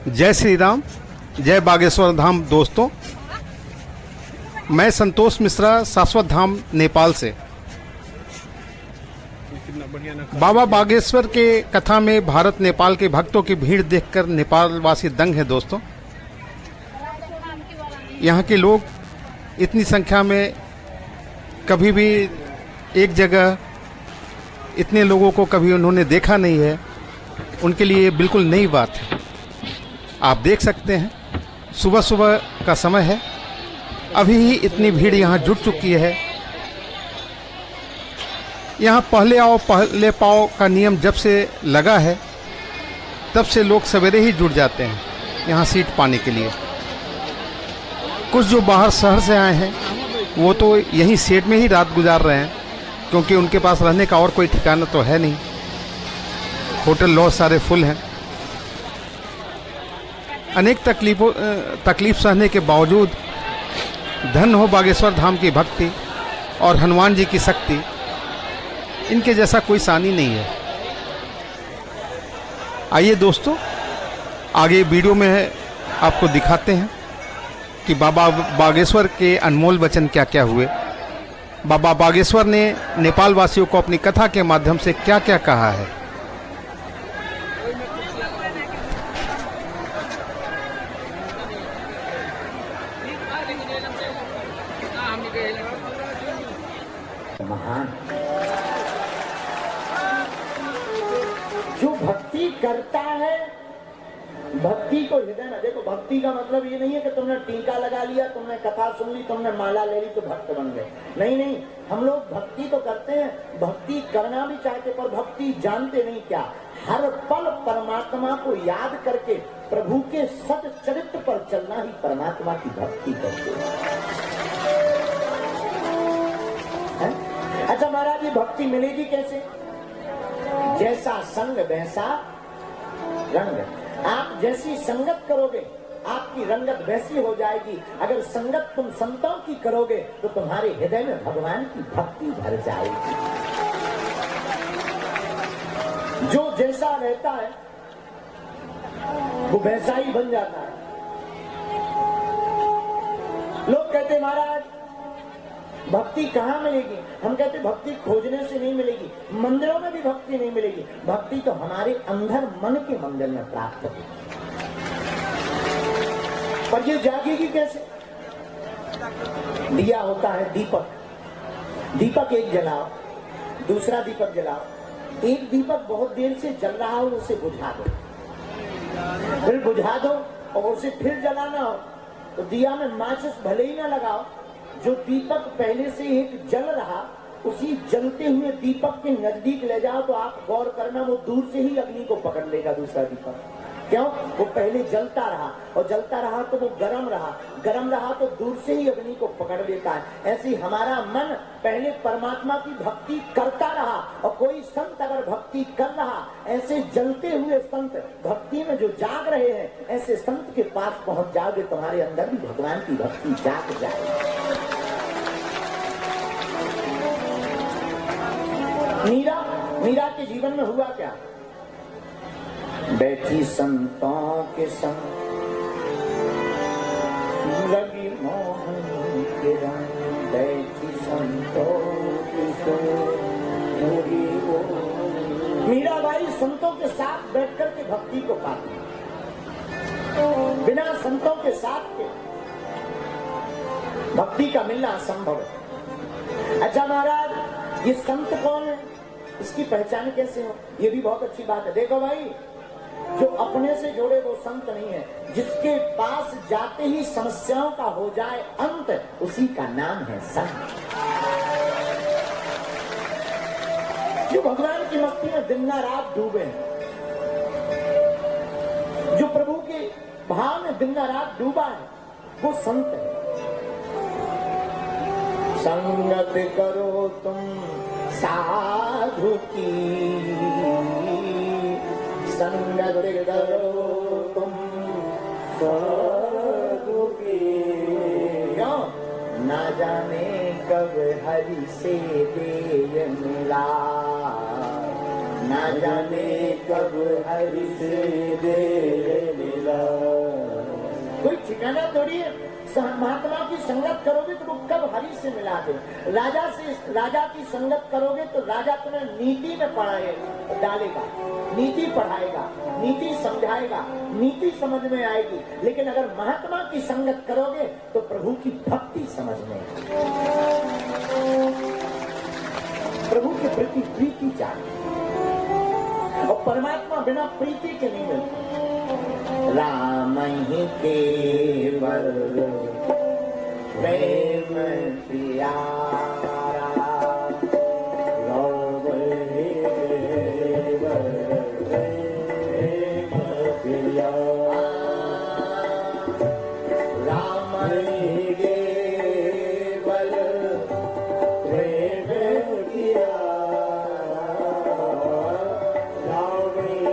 जय श्री राम, जय बागेश्वर धाम। दोस्तों, मैं संतोष मिश्रा, शाश्वत धाम नेपाल से। बाबा बागेश्वर के कथा में भारत नेपाल के भक्तों की भीड़ देखकर नेपाल वासी दंग है। दोस्तों, यहाँ के लोग इतनी संख्या में कभी भी एक जगह इतने लोगों को कभी उन्होंने देखा नहीं है। उनके लिए बिल्कुल नई बात है। आप देख सकते हैं, सुबह सुबह का समय है, अभी ही इतनी भीड़ यहाँ जुट चुकी है। यहाँ पहले आओ पहले पाओ का नियम जब से लगा है, तब से लोग सवेरे ही जुट जाते हैं यहाँ सीट पाने के लिए। कुछ जो बाहर शहर से आए हैं वो तो यहीं सेट में ही रात गुजार रहे हैं, क्योंकि उनके पास रहने का और कोई ठिकाना तो है नहीं। होटल लॉज सारे फुल हैं। अनेक तकलीफ सहने के बावजूद धन हो बागेश्वर धाम की भक्ति और हनुमान जी की शक्ति। इनके जैसा कोई सानी नहीं है। आइए दोस्तों, आगे वीडियो में आपको दिखाते हैं कि बाबा बागेश्वर के अनमोल वचन क्या क्या हुए। बाबा बागेश्वर ने नेपाल वासियों को अपनी कथा के माध्यम से क्या क्या कहा है। महान जो भक्ति करता है, भक्ति को हृदय में देखो। भक्ति का मतलब ये नहीं है कि तुमने टीका लगा लिया, तुमने कथा सुन ली, तुमने माला ले ली तो भक्त बन गए। नहीं नहीं, हम लोग भक्ति तो करते हैं, भक्ति करना भी चाहते, पर भक्ति जानते नहीं क्या। हर पल परमात्मा को याद करके प्रभु के सत चरित्र पर चलना ही परमात्मा की भक्ति करते हैं। अच्छा महाराज, ये भक्ति मिलेगी कैसे? जैसा संग वैसा रंग। आप जैसी संगत करोगे आपकी रंगत वैसी हो जाएगी। अगर संगत तुम संतों की करोगे तो तुम्हारे हृदय में भगवान की भक्ति भर जाएगी। जो जैसा रहता है वो वैसा ही बन जाता है। लोग कहते महाराज भक्ति कहाँ मिलेगी? हम कहते भक्ति खोजने से नहीं मिलेगी, मंदिरों में भी भक्ति नहीं मिलेगी। भक्ति तो हमारे अंदर मन के मंदिर में प्राप्त होगी। पर ये जागेगी कैसे? दिया होता है दीपक, दीपक एक जलाओ, दूसरा दीपक जलाओ। एक दीपक बहुत देर से जल रहा हो उसे बुझा दो, फिर बुझा दो और उसे फिर जलाना हो तो दिया में माचिस भले ही ना लगाओ, जो दीपक पहले से एक जल रहा उसी जलते हुए दीपक के नजदीक ले जाओ तो आप गौर करना वो दूर से ही अग्नि को पकड़ लेगा दूसरा दीपक। क्यों? वो पहले जलता रहा और जलता रहा तो वो गर्म रहा, गर्म रहा तो दूर से ही अग्नि को पकड़ लेता है। ऐसे हमारा मन पहले परमात्मा की भक्ति करता रहा और कोई संत अगर भक्ति कर रहा, ऐसे जलते हुए संत भक्ति में जो जाग रहे हैं, ऐसे संत के पास पहुंच जाओगे, तुम्हारे अंदर भी भगवान की भक्ति जाग जाएगी। मीरा के जीवन में हुआ क्या? बैठी संतों के संग लगी मोहन के रंग, बैठी संतों के संग। मीराबाई संतों के साथ बैठकर के भक्ति को पाती, बिना संतों के साथ के भक्ति का मिलना असंभव है। अच्छा महाराज, ये संत कौन है, इसकी पहचान कैसे हो? ये भी बहुत अच्छी बात है। देखो भाई, जो अपने से जुड़े वो संत नहीं है, जिसके पास जाते ही समस्याओं का हो जाए अंत, उसी का नाम है संत। जो भगवान की मस्ती में दिन रात डूबे हैं, जो प्रभु के भाव में दिन रात डूबा है, वो संत है। संगत करो तुम साधु की, संगत करो तुम साधु की। क्यों? ना जाने कब हरि से देय मिला, ना जाने कब हरि से देय मिला। ठिकाना थोड़ी है। महात्मा की संगत करोगे तो वो कब हरि से मिला दे। राजा की संगत करोगे तो राजा तुम्हें नीति में डालेगा, नीति पढ़ाएगा, नीति समझाएगा, नीति समझ में आएगी। लेकिन अगर महात्मा की संगत करोगे तो प्रभु की भक्ति समझ में आएगी, प्रभु के प्रति प्रीति चाहिए। और परमात्मा बिना प्रीति के नहीं मिलता। राम ही केवल प्रेम प्यारा, राम ही केवल प्रेम प्यारा, राम ही केवल प्रेम प्यारा, राम ही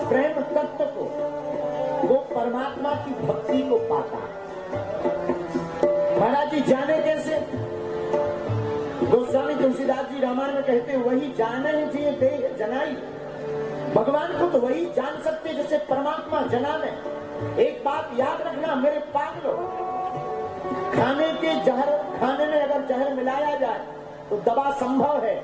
प्रेम तत्व को, वो परमात्मा की भक्ति को पाता है। महाराज जी जाने कैसे? गोस्वामी तुलसीदास जी रामायण में कहते हैं, वही जाने जिये देह जनाई। भगवान को तो वही जान सकते जैसे परमात्मा जनाने। एक बात याद रखना मेरे पागलों, खाने में अगर जहर मिलाया जाए तो दवा संभव है,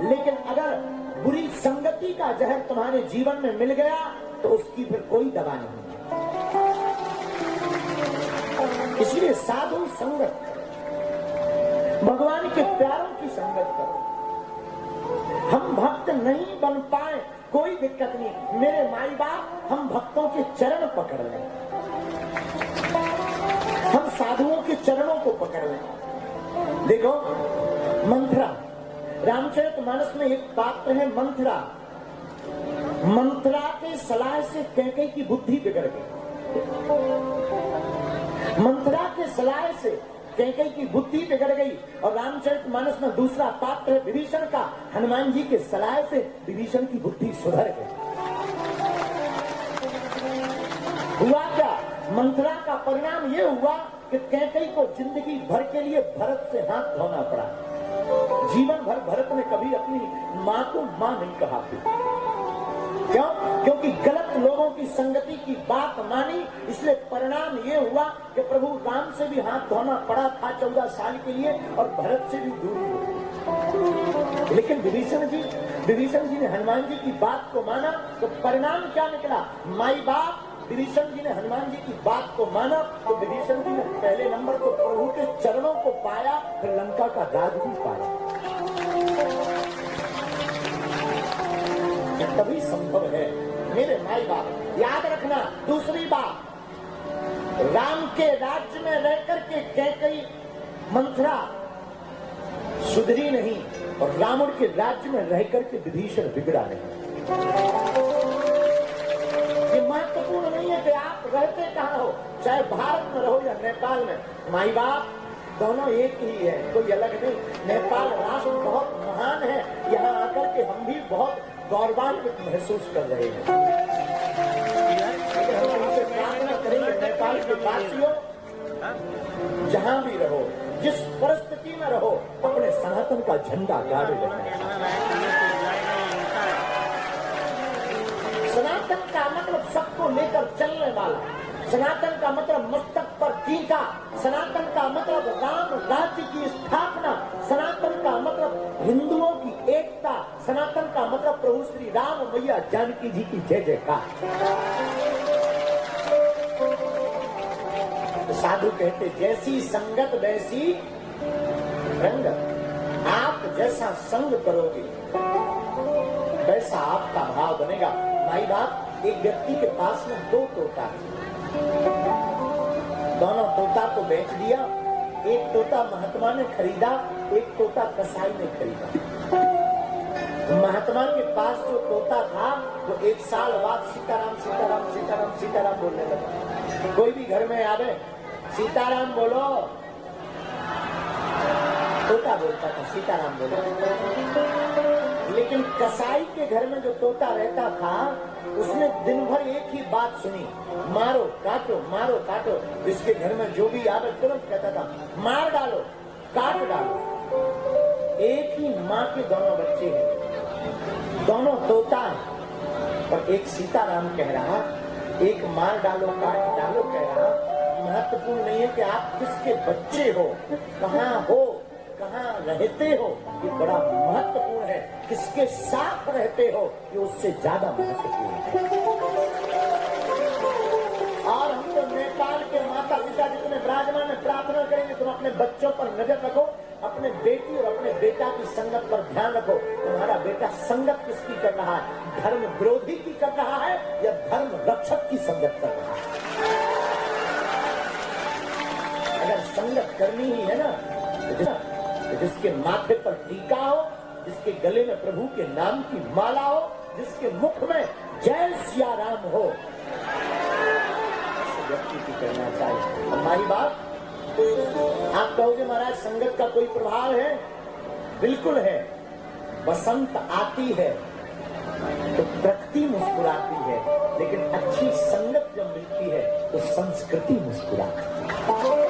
लेकिन अगर बुरी संगति का जहर तुम्हारे जीवन में मिल गया तो उसकी फिर कोई दवा नहीं। इसलिए साधु संगत, भगवान के प्यारों की संगत करो। हम भक्त नहीं बन पाए कोई दिक्कत नहीं, मेरे माई बाप हम भक्तों के चरण पकड़ लें, हम साधुओं के चरणों को पकड़ लें। देखो मंथरा, रामचरितमानस में एक पात्र है मंथरा। मंथरा के सलाह से कैकेयी की बुद्धि बिगड़ गई। मंथरा के सलाह से कैकेयी की बुद्धि बिगड़ गई। और रामचरितमानस में दूसरा पात्र है विभीषण का। हनुमान जी के सलाह से विभीषण की बुद्धि सुधर गई। हुआ क्या? मंथरा का परिणाम ये हुआ कि कैकेयी को जिंदगी भर के लिए भरत से हाथ धोना पड़ा। जीवन भर भरत ने कभी अपनी मां को मां नहीं कहा। क्यों? क्योंकि गलत लोगों की संगति की बात मानी। इसलिए परिणाम ये हुआ कि प्रभु राम से भी हाथ धोना पड़ा था 14 साल के लिए, और भरत से भी दूरी हो। लेकिन विभीषण जी ने हनुमान जी की बात को माना तो परिणाम क्या निकला? माई बाप विभीषण जी ने हनुमान जी की बात को माना तो विभीषण जी ने पहले नंबर को प्रभु के चरणों को पाया, फिर लंका का राज भी पाया। तभी संभव है मेरे माई बाप। याद रखना दूसरी बात, राम के राज्य में रहकर के कैकेयी मंथरा सुधरी नहीं, और रावण के राज्य में रहकर के विभीषण बिगड़ा नहीं। महत्वपूर्ण नहीं है कि आप रहते कहाँ हो, चाहे भारत में रहो या नेपाल में, माई बाप दोनों एक ही है, कोई अलग नहीं। नेपाल राष्ट्र बहुत महान है, यहाँ आकर के हम भी बहुत गौरवान्वित महसूस कर रहे हैं। हम उनसे प्रार्थना करेंगे, नेपाल के वासियों जहाँ भी रहो, जिस परिस्थिति में रहो, अपने सनातन का झंडा गाड़े रखना। सनातन का मतलब सबको लेकर चलने वाला, सनातन का मतलब मस्तक पर टीका, सनातन का मतलब राम राज्य की स्थापना, सनातन का मतलब हिंदुओं की एकता, सनातन का मतलब प्रभु श्री राम मैया जानकी जी की जय जयकार। साधु कहते जैसी संगत वैसी रंगत। आप जैसा संग करोगे वैसा आपका भाव बनेगा। भाई बाप, एक व्यक्ति के पास में 2 तोता थे, दोनों तोता को बेच दिया। एक तोता महात्मा ने खरीदा, एक तोता कसाई ने खरीदा। महात्मा के पास जो तोता था वो 1 साल बाद सीताराम सीताराम सीताराम सीताराम बोलने लगा। कोई भी घर में आवे सीताराम बोलो, तोता बोलता था सीताराम बोलो। लेकिन कसाई के घर में जो तोता रहता था उसने दिन भर एक ही बात सुनी, मारो काटो मारो काटो। जिसके घर में जो भी आवे तुरंत कहता था मार डालो काट डालो। एक ही माँ के दोनों बच्चे हैं, दोनों तोता हैं, पर एक सीताराम कह रहा, एक मार डालो काट डालो कह रहा। महत्वपूर्ण नहीं है कि आप किसके बच्चे हो, कहाँ रहते हो, ये बड़ा महत्वपूर्ण है। किसके साथ रहते हो ये उससे ज्यादा महत्वपूर्ण है। और हम तो नेपाल के माता पिता जितने विराजमान है प्रार्थना करेंगे तुम अपने बच्चों पर नजर रखो, अपने बेटी और अपने बेटा की संगत पर ध्यान रखो। तुम्हारा बेटा संगत किसकी कर रहा है, धर्म विरोधी की कर रहा है या धर्म रक्षक की संगत कर रहा है। अगर संगत करनी ही है ना तो जिसके माथे पर टीका हो, जिसके गले में प्रभु के नाम की माला हो, जिसके मुख में जय सिया राम हो, ऐसे व्यक्ति की करना चाहिए। और माही बात, आप कहोगे महाराज संगत का कोई प्रभाव है? बिल्कुल है। बसंत आती है तो प्रकृति मुस्कुराती है, लेकिन अच्छी संगत जब मिलती है तो संस्कृति मुस्कुराती है।